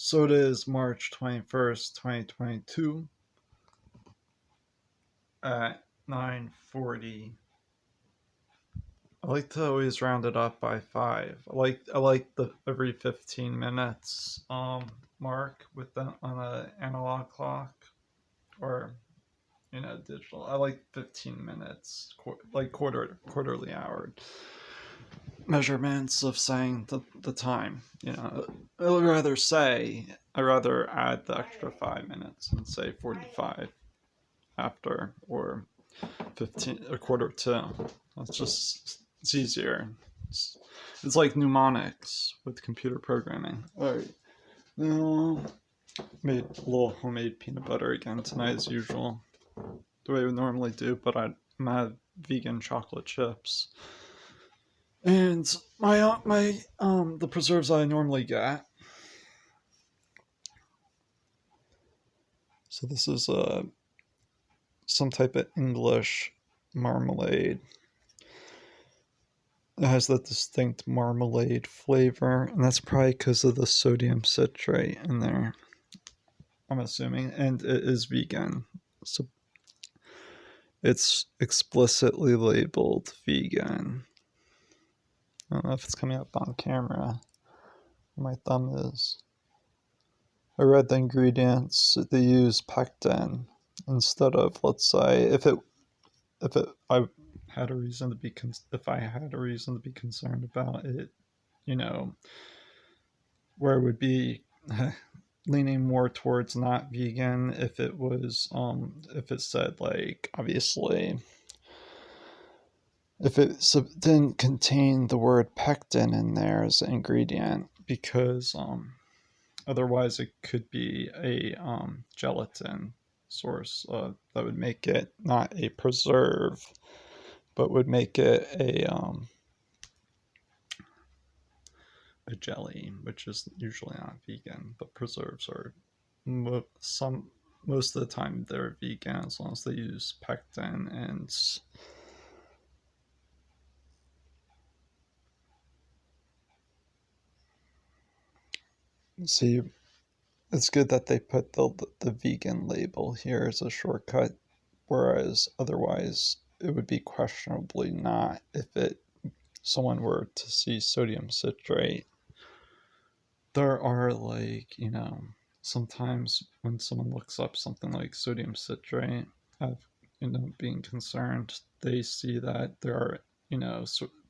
So it is March 21st, 2022 at 9:40. I like to always round it up by 5. I like the every 15 minutes mark with the on a analog clock or digital. I like 15 minutes, like quarterly hour measurements of saying the time. I'd rather add the extra 5 minutes and say 45 after, or 15 a quarter to. It's easier. It's like mnemonics with computer programming. All right, now made a little homemade peanut butter again tonight as usual, the way we normally do, but I'm out of vegan chocolate chips. And my the preserves I normally get. So this is some type of English marmalade. It has that distinct marmalade flavor, and that's probably because of the sodium citrate in there, I'm assuming, and it is vegan. So it's explicitly labeled vegan. I don't know if it's coming up on camera. My thumb is. I read the ingredients. They use pectin instead of, let's say, if it I had a reason to be if I had a reason to be concerned about it, you know, where it would be leaning more towards not vegan if it was if it said, like, obviously, if it didn't contain the word pectin in there as an ingredient, because otherwise it could be a gelatin source that would make it not a preserve, but would make it a jelly, which is usually not vegan. But preserves are most of the time they're vegan as long as they use pectin. And see, it's good that they put the vegan label here as a shortcut, whereas otherwise it would be questionably not if it someone were to see sodium citrate. There are, like, sometimes when someone looks up something like sodium citrate, I've being concerned, they see that there are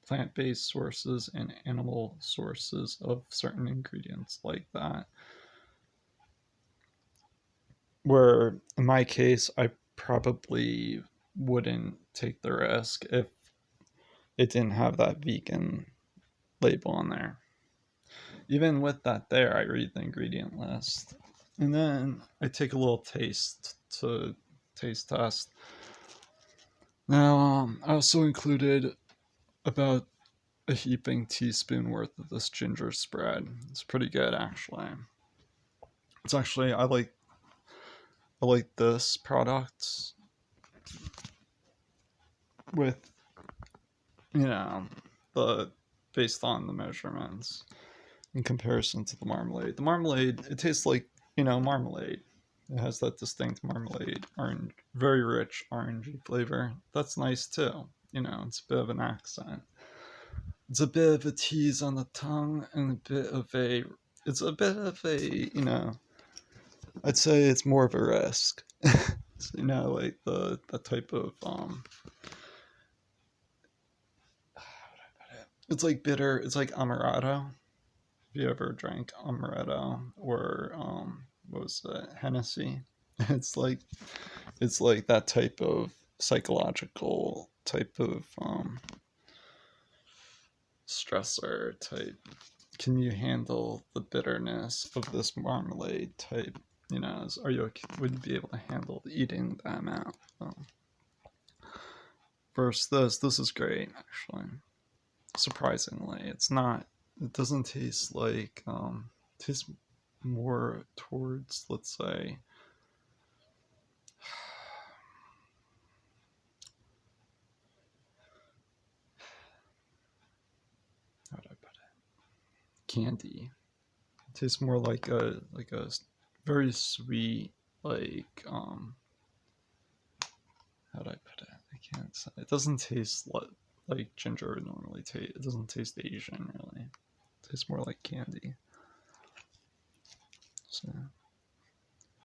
plant-based sources and animal sources of certain ingredients like that, where in my case I probably wouldn't take the risk if it didn't have that vegan label on there. Even with that there, I read the ingredient list. And then I take a little taste test. Now, I also included about a heaping teaspoon worth of this ginger spread. It's pretty good, actually. It's actually, I like this product with, you know, the based on the measurements in comparison to the marmalade. The marmalade, it tastes like, marmalade. It has that distinct marmalade, orange, very rich orangey flavor. That's nice too. It's a bit of an accent. It's a bit of a tease on the tongue, and it's a bit of a, I'd say it's more of a risk. Like the type of, it's like bitter, it's like amaretto. Have you ever drank amaretto or what was it, Hennessy? It's like that type of psychological type of stressor type. Can you handle the bitterness of this marmalade type? Are you okay? Would you be able to handle eating that amount? First, this is great, actually. Surprisingly, it's not. It doesn't taste like. It tastes more towards, let's say, how do I put it? Candy. It tastes more like a very sweet, like how do I put it? I can't say. It doesn't taste like ginger would normally taste. It doesn't taste Asian really. It tastes more like candy. So